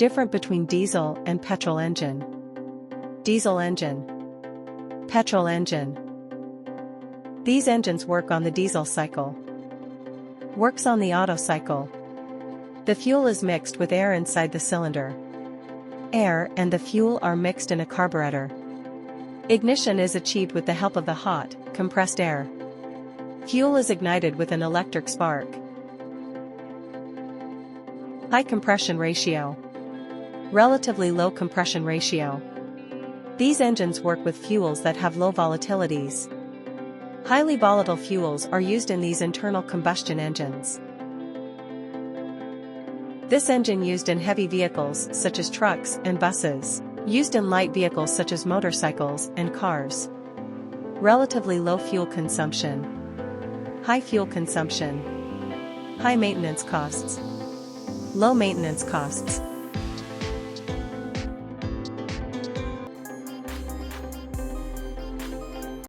Different between diesel and petrol engine. Diesel engine. Petrol engine. These engines work on the diesel cycle. Works on the Otto cycle. The fuel is mixed with air inside the cylinder. Air and the fuel are mixed in a carburetor. Ignition is achieved with the help of the hot, compressed air. Fuel is ignited with an electric spark. High compression ratio. Relatively low compression ratio. These engines work with fuels that have low volatilities. Highly volatile fuels are used in these internal combustion engines. This engine used in heavy vehicles such as trucks and buses. Used in light vehicles such as motorcycles and cars. Relatively low fuel consumption. High fuel consumption. High maintenance costs. Low maintenance costs.